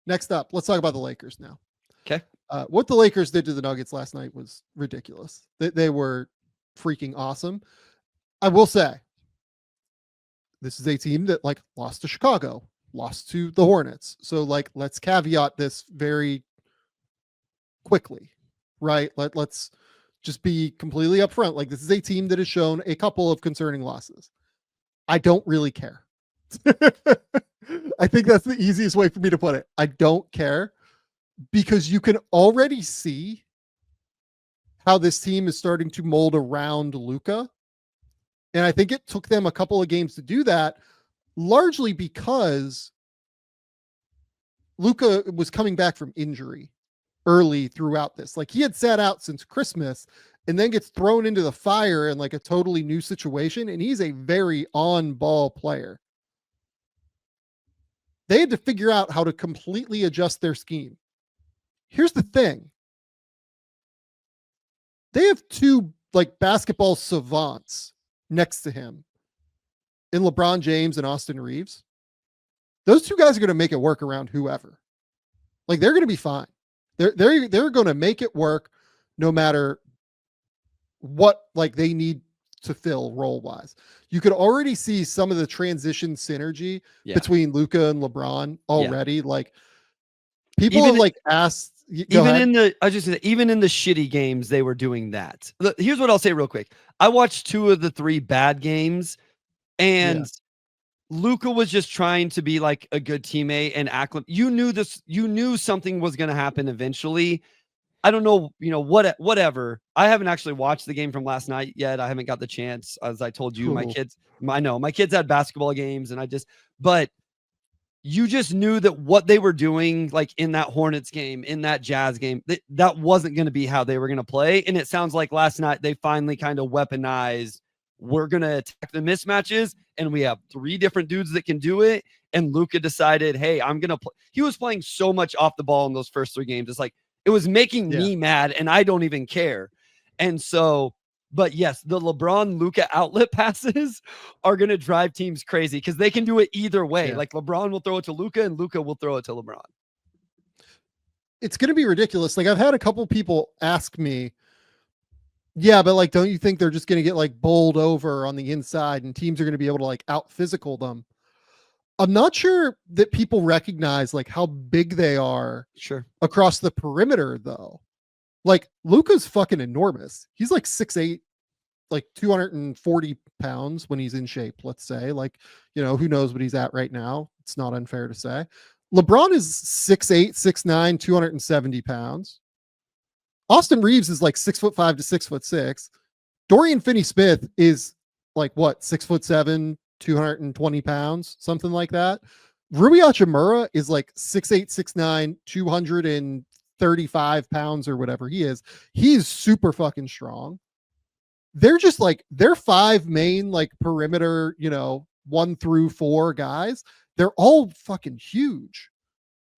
Next up, let's talk about the Lakers now. Okay. What the Lakers did to the Nuggets last night was ridiculous. They were freaking awesome. I will say, this is a team that like lost to Chicago, lost to the Hornets. So like, let's caveat this very quickly, right? Let's just be completely upfront. Like, this is a team that has shown a couple of concerning losses. I don't really care. I think that's the easiest way for me to put it. I don't care because you can already see how this team is starting to mold around Luka. And I think it took them a couple of games to do that, largely because Luka was coming back from injury early throughout this. Like, he had sat out since Christmas and then gets thrown into the fire in like a totally new situation. And he's a very on ball player. They had to figure out how to completely adjust their scheme. Here's the thing. They have two like basketball savants next to him in LeBron James and Austin Reeves. Those two guys are going to make it work around whoever. Like, they're going to be fine. They're going to make it work no matter what like they need to fill role wise. You could already see some of the transition synergy between Luka and LeBron already. Yeah. Like, people have like asked, even in the shitty games, they were doing that. Look, here's what I'll say real quick. I watched 2 of the 3 bad games, and Luka was just trying to be like a good teammate and you knew something was going to happen eventually. I don't know, whatever. I haven't actually watched the game from last night yet. I haven't got the chance. As I told you, my kids had basketball games, and but you just knew that what they were doing, like in that Hornets game, in that Jazz game, that wasn't going to be how they were going to play. And it sounds like last night they finally kind of weaponized, we're going to attack the mismatches, and we have 3 different dudes that can do it. And Luka decided, hey, I'm going to play. He was playing so much off the ball in those first 3 games. It's like, it was making me mad, and I don't even care. And so, but yes, the LeBron Luka outlet passes are going to drive teams crazy because they can do it either way. Yeah. Like, LeBron will throw it to Luka, and Luka will throw it to LeBron. It's going to be ridiculous. Like, I've had a couple people ask me, yeah, but like, don't you think they're just going to get like bowled over on the inside and teams are going to be able to like out physical them? I'm not sure that people recognize like how big they are across the perimeter though. Like, Luka's fucking enormous. He's like 6'8", like 240 pounds when he's in shape, let's say. Like, who knows what he's at right now. It's not unfair to say. LeBron is 6'8", 6'9", 270 pounds. Austin Reeves is like 6'5" to 6'6". Dorian Finney-Smith is like what, 6'7", 220 pounds, something like that. Rui Hachimura is like 6'8", 6'9", 235 pounds or whatever he is. He's super fucking strong. They're just like, they're 5 main like perimeter, 1 through 4 guys. They're all fucking huge.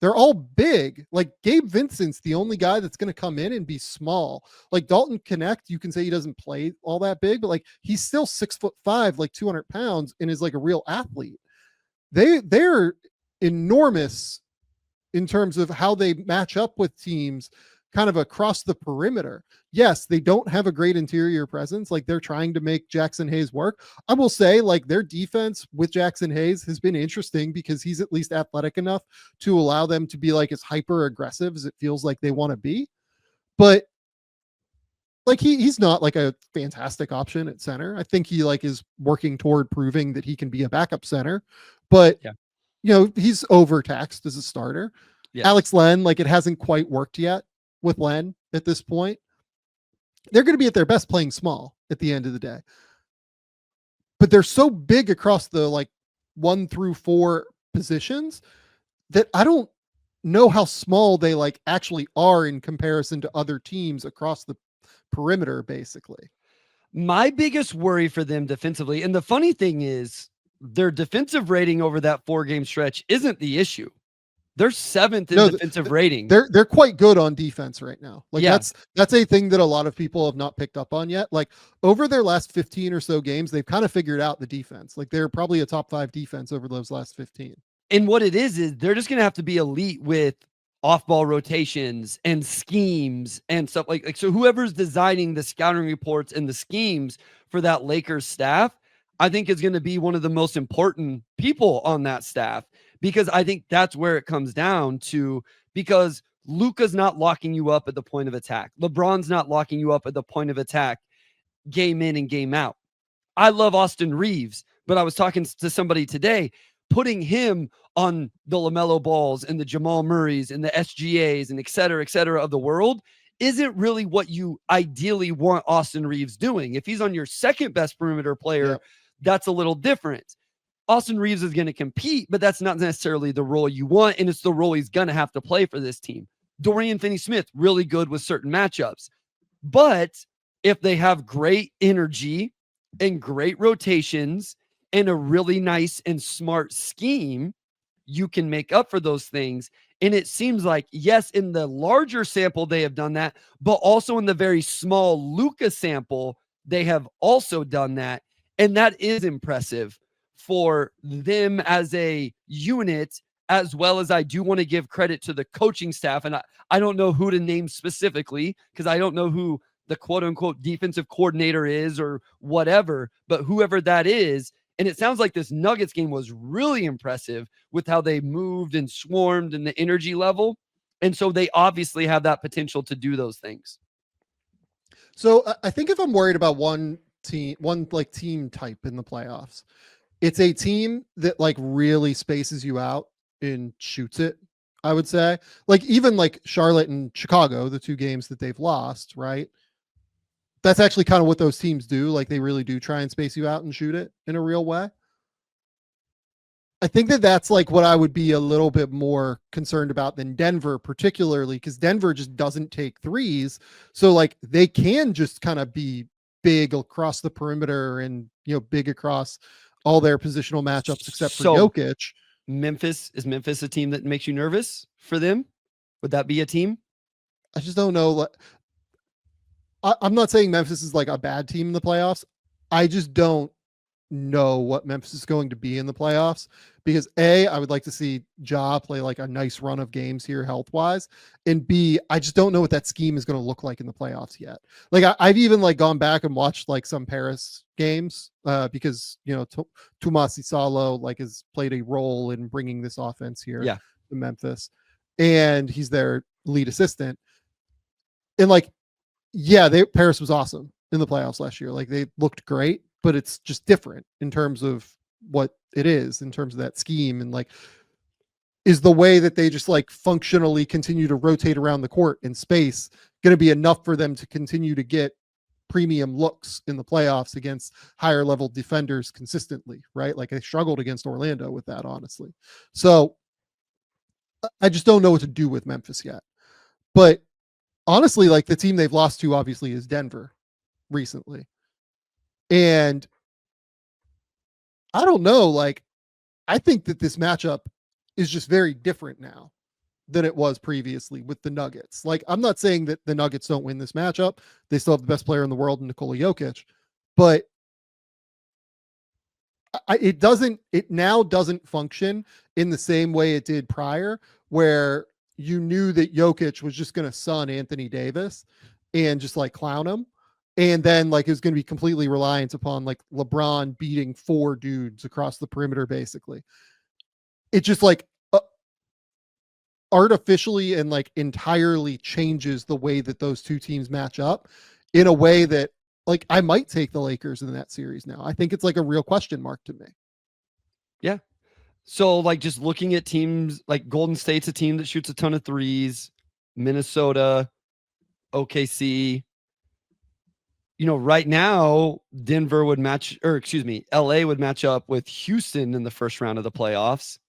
They're all big. Like, Gabe Vincent's the only guy that's going to come in and be small. Like, Dalton Connect, you can say he doesn't play all that big, but like, he's still 6'5", like 200 pounds, and is like a real athlete. They're enormous in terms of how they match up with teams kind of across the perimeter. Yes, they don't have a great interior presence. Like, they're trying to make Jackson Hayes work. I will say, like, their defense with Jackson Hayes has been interesting because he's at least athletic enough to allow them to be like as hyper aggressive as it feels like they want to be. But like, he's not like a fantastic option at center. I think he like is working toward proving that he can be a backup center, but he's overtaxed as a starter. Yes. Alex Len, like, it hasn't quite worked yet with Len at this point. They're going to be at their best playing small at the end of the day. But they're so big across the like 1 through 4 positions that I don't know how small they like actually are in comparison to other teams across the perimeter, basically. My biggest worry for them defensively, and the funny thing is, their defensive rating over that 4-game stretch isn't the issue. They're 7th in defensive rating. They're quite good on defense right now. Like, that's a thing that a lot of people have not picked up on yet. Like, over their last 15 or so games, they've kind of figured out the defense. Like, they're probably a top 5 defense over those last 15. And what it is they're just going to have to be elite with off-ball rotations and schemes and stuff like so whoever's designing the scouting reports and the schemes for that Lakers staff, I think is going to be one of the most important people on that staff, because I think that's where it comes down to, because Luka's not locking you up at the point of attack. LeBron's not locking you up at the point of attack game in and game out. I love Austin Reeves, but I was talking to somebody today, putting him on the LaMelo Balls and the Jamal Murrays and the SGAs and et cetera of the world isn't really what you ideally want Austin Reeves doing. If he's on your second best perimeter player, that's a little different. Austin Reeves is going to compete, but that's not necessarily the role you want, and it's the role he's going to have to play for this team. Dorian Finney-Smith, really good with certain matchups. But if they have great energy and great rotations and a really nice and smart scheme, you can make up for those things. And it seems like, yes, in the larger sample, they have done that, but also in the very small Luka sample, they have also done that. And that is impressive for them as a unit, as well as I do want to give credit to the coaching staff. And I don't know who to name specifically, because I don't know who the quote unquote defensive coordinator is or whatever, but whoever that is. And it sounds like this Nuggets game was really impressive with how they moved and swarmed and the energy level. And so they obviously have that potential to do those things. So I think if I'm worried about one team type in the playoffs, it's a team that like really spaces you out and shoots it. I would say, like, even like Charlotte and Chicago, the two games that they've lost, right? That's actually kind of what those teams do. Like, they really do try and space you out and shoot it in a real way. I think that that's like what I would be a little bit more concerned about than Denver, particularly because Denver just doesn't take threes. So like they can just kind of be big across the perimeter and, you know, big across all their positional matchups except for Jokic. Is Memphis a team that makes you nervous for them? Would that be a team? I just don't know. I'm not saying Memphis is like a bad team in the playoffs. I just don't know what Memphis is going to be in the playoffs because A, I would like to see Ja play like a nice run of games here health wise, and B, I just don't know what that scheme is going to look like in the playoffs yet. Like I've even like gone back and watched like some Paris games because, you know, Tomasi Salo like has played a role in bringing this offense here to Memphis, and he's their lead assistant. And like, yeah, Paris was awesome in the playoffs last year. Like they looked great, but it's just different in terms of what it is, in terms of that scheme. And like, is the way that they just like functionally continue to rotate around the court in space going to be enough for them to continue to get premium looks in the playoffs against higher level defenders consistently, right? Like they struggled against Orlando with that, honestly. So I just don't know what to do with Memphis yet. But honestly, like the team they've lost to obviously is Denver recently. And I don't know, like, I think that this matchup is just very different now than it was previously with the Nuggets. Like, I'm not saying that the Nuggets don't win this matchup. They still have the best player in the world in Nikola Jokic, but it now doesn't function in the same way it did prior, where you knew that Jokic was just going to sun Anthony Davis and just like clown him. And then like it was going to be completely reliant upon like LeBron beating four dudes across the perimeter, basically. It just like artificially and like entirely changes the way that those two teams match up in a way that like I might take the Lakers in that series now. I think it's like a real question mark to me. Yeah. So like just looking at teams like Golden State's a team that shoots a ton of threes, Minnesota, OKC. You know, right now, Denver would match, or excuse me, LA would match up with Houston in the first round of the playoffs.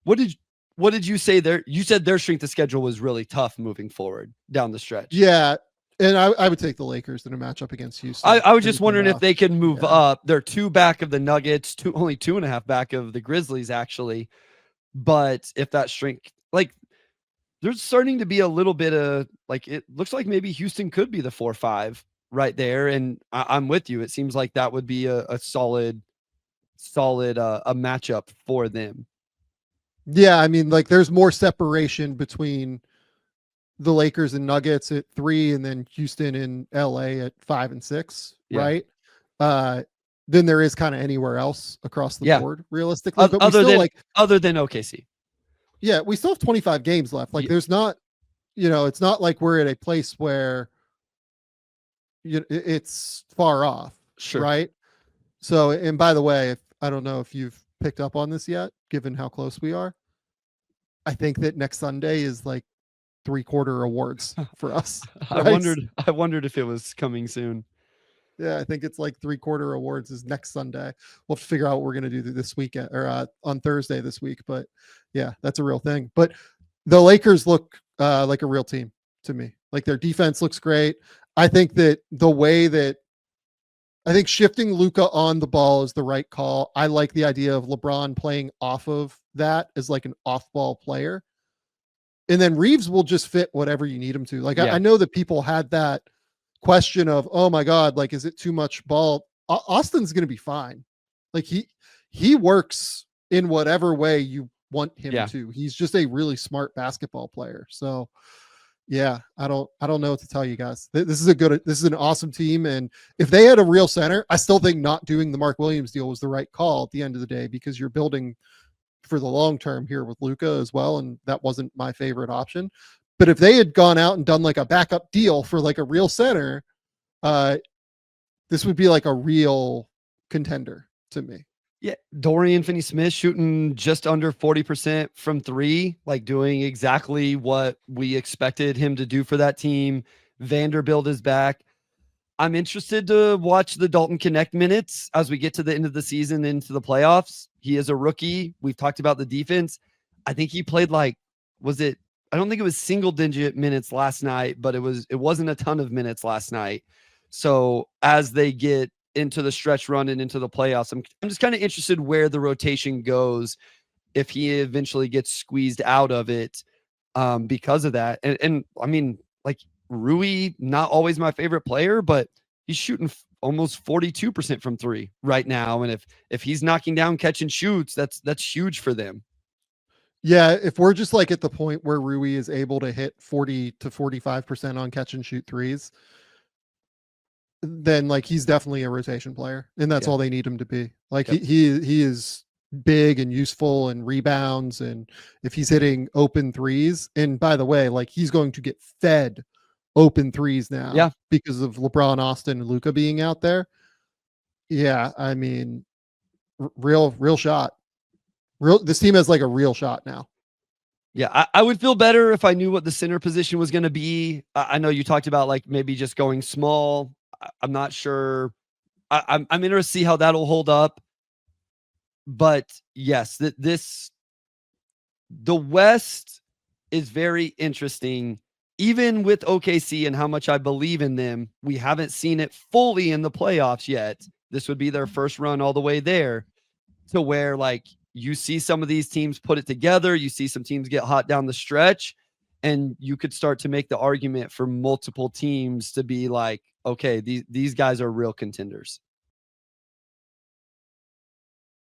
What did you say there? You said their strength of schedule was really tough moving forward down the stretch. Yeah. And I would take the Lakers in a matchup against Houston. I was just wondering if they can move up. They're 2 back of the Nuggets, only 2.5 back of the Grizzlies, actually. But if that strength, like, there's starting to be a little bit of, like, it looks like maybe Houston could be the 4-5 right there. And I'm with you. It seems like that would be a solid a matchup for them. Yeah, I mean, like there's more separation between the Lakers and Nuggets at 3 and then Houston and LA at 5 and 6, Yeah. right? Uh than there is kind of anywhere else across the Yeah. board realistically, but we Other still than like OKC. yeah, we still have 25 games left. Like Yeah, there's not, it's not like we're at a place where it's far off, sure. right? So, and by the way, if I don't know if you've picked up on this yet, given how close we are, I think that next Sunday is like 3/4 awards for us, right? I wondered if it was coming soon. Yeah, I think it's like 3/4 awards is next Sunday. We'll have to figure out what we're gonna do this weekend or on Thursday this week. But yeah, that's a real thing. But the Lakers look like a real team to me. Like their defense looks great. I think that the way that I think shifting Luka on the ball is the right call. I like the idea of LeBron playing off of that as like an off-ball player. And then Reeves will just fit whatever you need him to. Like Yeah. I know that people had that question of, oh my God, like is it too much ball? Austin's gonna be fine. Like he works in whatever way you want him Yeah. to. He's just a really smart basketball player. So yeah, I don't know what to tell you guys. This is an awesome team. And if they had a real center, I still think not doing the Mark Williams deal was the right call at the end of the day, because you're building for the long term here with Luka as well. And that wasn't my favorite option. But if they had gone out and done like a backup deal for like a real center, this would be like a real contender to me. Yeah, Dorian Finney-Smith shooting just under 40% from 3, like doing exactly what we expected him to do for that team. Vanderbilt is back. I'm interested to watch the Dalton Connect minutes as we get to the end of the season into the playoffs. He is a rookie. We've talked about the defense. I think he played like, I don't think it was single digit minutes last night, but it wasn't a ton of minutes last night. So as they get into the stretch run and into the playoffs, I'm just kind of interested where the rotation goes if he eventually gets squeezed out of it because of that. And I mean, like Rui, not always my favorite player, but he's shooting almost 42% from 3 right now. And if he's knocking down catch and shoots, that's huge for them. Yeah, if we're just like at the point where Rui is able to hit 40 to 45% on catch and shoot threes, then like he's definitely a rotation player, and that's Yeah. all they need him to be. Like Yep. he is big and useful and rebounds, and if he's hitting open threes, and by the way, like he's going to get fed open threes now, Yeah. because of LeBron, Austin, and Luka being out there. Yeah, I mean, real shot. This team has like a real shot now. Yeah, I would feel better if I knew what the center position was going to be. I know you talked about like maybe just going small. I'm not sure. I'm interested to see how that'll hold up. But yes, the West is very interesting. Even with OKC and how much I believe in them, we haven't seen it fully in the playoffs yet. This would be their first run all the way there, to where like you see some of these teams put it together, you see some teams get hot down the stretch, and you could start to make the argument for multiple teams to be like, okay, these guys are real contenders.